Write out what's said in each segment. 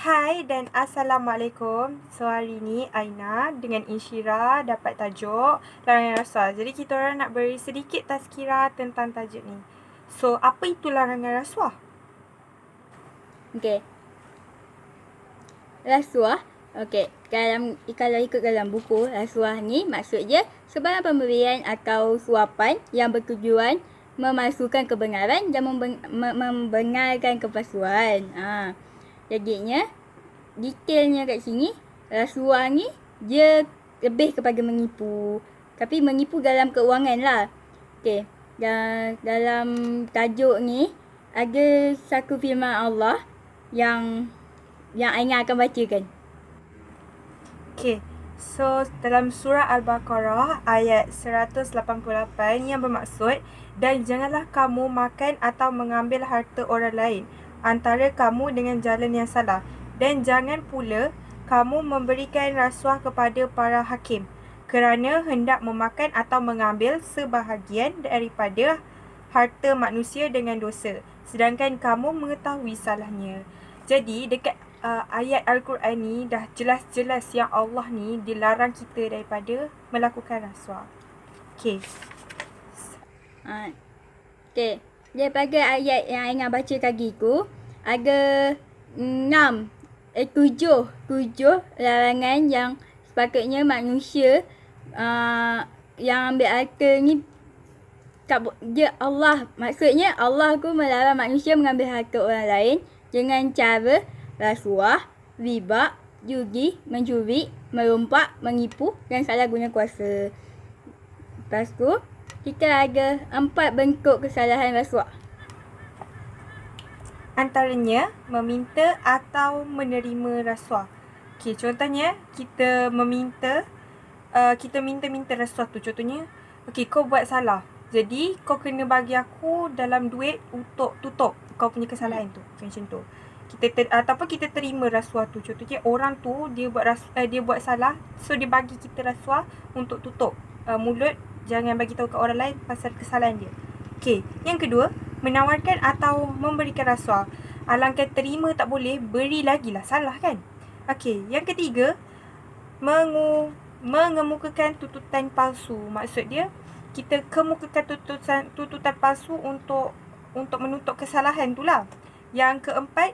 Hai dan Assalamualaikum. So hari ni Aina dengan Insyira dapat tajuk larangan rasuah. Jadi kita orang nak beri sedikit tazkirah tentang tajuk ni. So apa itu larangan rasuah? Okey. Rasuah. Okey, kalau ikut dalam buku, rasuah ni maksudnya sebarang pemberian atau suapan yang bertujuan memasukkan kebenaran dan membenarkan kepalsuan. Jadinya detailnya kat sini, rasuah ni dia lebih kepada menipu. Tapi menipu dalam keuangan lah. Okey, dalam tajuk ni ada satu firman Allah yang Aina akan bacakan. Okay, so dalam surah Al-Baqarah ayat 188 yang bermaksud, dan janganlah kamu makan atau mengambil harta orang lain antara kamu dengan jalan yang salah, dan jangan pula kamu memberikan rasuah kepada para hakim kerana hendak memakan atau mengambil sebahagian daripada harta manusia dengan dosa, sedangkan kamu mengetahui salahnya. Jadi dekat ayat Al-Quran ni dah jelas-jelas yang Allah ni dilarang kita daripada melakukan rasuah. Okay. Okay. Daripada ayat yang Aina baca tadi tu, ada 7 larangan yang sepatutnya manusia yang ambil harta ni maksudnya Allah tu melarang manusia mengambil harta orang lain dengan cara rasuah, riba, judi, mencuri, merompak, menipu dan salah guna kuasa. Lepas tu, kita ada 4 bentuk kesalahan rasuah. Antaranya, meminta atau menerima rasuah. Okay, contohnya, kita minta rasuah tu. Contohnya, okay, kau buat salah. Jadi, kau kena bagi aku dalam duit untuk tutup kau punya kesalahan tu. Macam tu. Ataupun kita terima rasuah tu. Contohnya orang tu dia buat salah, so dia bagi kita rasuah untuk tutup mulut, jangan bagi tahu kat orang lain pasal kesalahan dia. Okey, yang kedua, menawarkan atau memberikan rasuah. Alangkah terima tak boleh, beri lagi lah, salah kan? Okey, yang ketiga, mengemukakan tuntutan palsu. Maksud dia, kita kemukakan tuntutan palsu untuk menutup kesalahan tu lah. Yang keempat,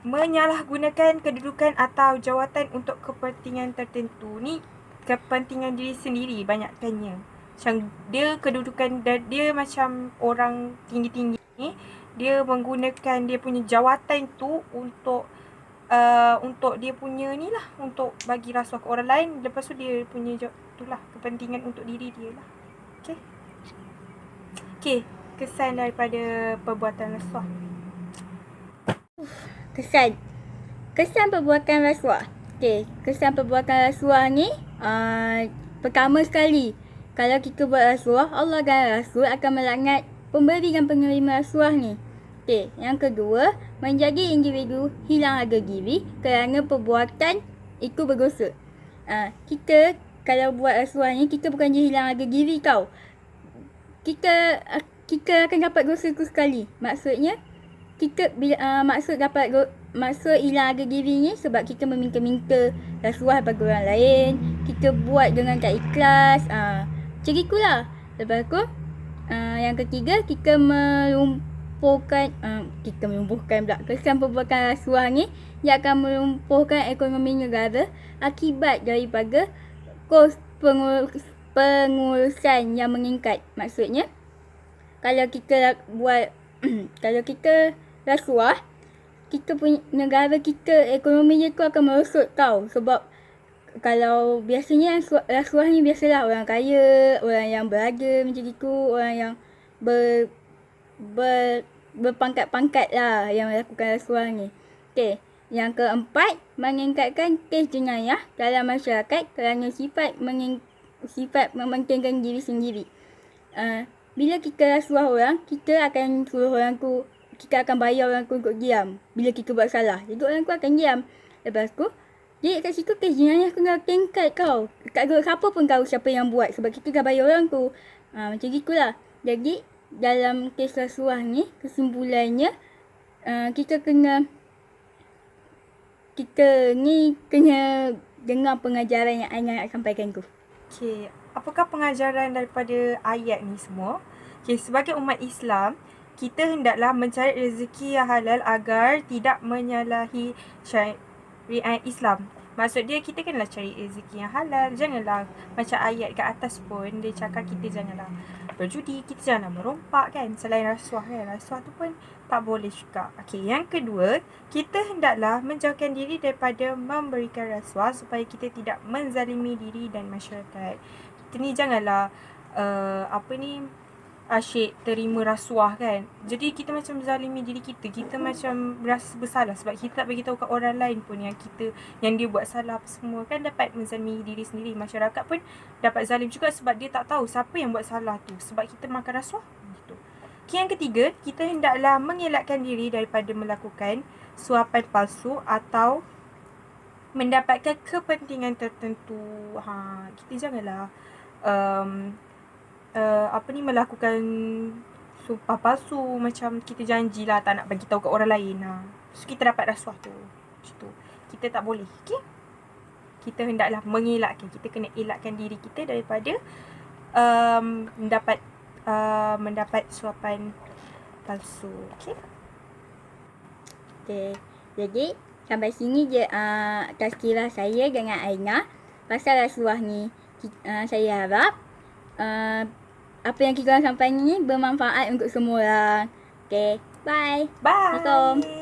menyalahgunakan kedudukan atau jawatan untuk kepentingan tertentu. Ni kepentingan diri sendiri banyakkannya. Macam dia kedudukan dia macam orang tinggi-tinggi ni, dia menggunakan dia punya jawatan tu untuk dia punya ni lah, untuk bagi rasuah ke orang lain. Lepas tu dia punya tu lah kepentingan untuk diri dia lah. Okay, kesan daripada perbuatan rasuah. Kesan perbuatan rasuah. Okey, kesan perbuatan rasuah ni pertama sekali, kalau kita buat rasuah, Allah dan Rasul akan melaknat pemberi dan penerima rasuah ni. Okey, yang kedua, menjadi individu hilang harga diri kerana perbuatan itu berdosa. Kita kalau buat rasuah ni, kita bukan je hilang harga diri tau. Kita akan dapat dosa tu sekali. Maksudnya kita maksud hilang harga diri ni sebab kita meminta-minta rasuah bagi orang lain, kita buat dengan tak ikhlas, macam itulah. Lepas tu yang ketiga, kita melumpuhkan pula. Kesan perbuatan rasuah ni dia akan melumpuhkan ekonomi negara akibat daripada kos pengurusan yang meningkat. Maksudnya, kalau kita buat kalau kita rasuah, kita punya negara kita, ekonomi dia tu akan merosot tau. Sebab kalau biasanya rasuah ni biasalah orang kaya, orang yang berada macam itu, orang yang berpangkat-pangkat lah yang melakukan rasuah ni. Okay. Yang keempat, meningkatkan kes jenayah dalam masyarakat kerana sifat mementingkan diri sendiri. Bila kita rasuah orang, kita akan suruh orang tu, kita akan bayar orang tu untuk diam bila kita buat salah. Jadi orang tu akan diam. Lepas tu, jadi kat situ kes jenayah tu dah tingkat kau. Siapa pun tahu siapa yang buat sebab kita dah bayar orang tu. Macam gitulah. Jadi dalam kes rasuah ni, kesimpulannya kita kena kita ni kena dengar pengajaran yang Aina nak sampaikan tu. Okey, apakah pengajaran daripada ayat ni semua? Okey, sebagai umat Islam, kita hendaklah mencari rezeki yang halal agar tidak menyalahi syariat Islam. Maksud dia kita kena cari rezeki yang halal. Janganlah macam ayat kat atas pun dia cakap kita janganlah berjudi, kita janganlah merompak kan. Selain rasuah kan. Rasuah tu pun tak boleh juga. Okey, yang kedua, kita hendaklah menjauhkan diri daripada memberikan rasuah supaya kita tidak menzalimi diri dan masyarakat. Kita ni janganlah asyik terima rasuah kan. Jadi kita macam zalimi diri kita. Kita macam berasa bersalah sebab kita tak bagi tahu kat orang lain pun yang dia buat salah apa semua kan, dapat menzalimi diri sendiri. Masyarakat pun dapat zalim juga sebab dia tak tahu siapa yang buat salah tu sebab kita makan rasuah gitu. Okay, yang ketiga, kita hendaklah mengelakkan diri daripada melakukan suapan palsu atau mendapatkan kepentingan tertentu. Kita janganlah melakukan sumpah palsu, macam kita janjilah tak nak bagi tahu kat orang lain. So kita dapat rasuah tu. Macam tu. Kita tak boleh. Okey. Kita hendaklah mengelakkan. Kita kena elakkan diri kita daripada mendapat suapan palsu. Okey. Okay. Jadi sampai sini je tazkirah saya dengan Aina pasal rasuah ni. Saya harap apa yang kita orang sampaikan ni bermanfaat untuk semua orang. Okay, bye. Bye. Assalamualaikum.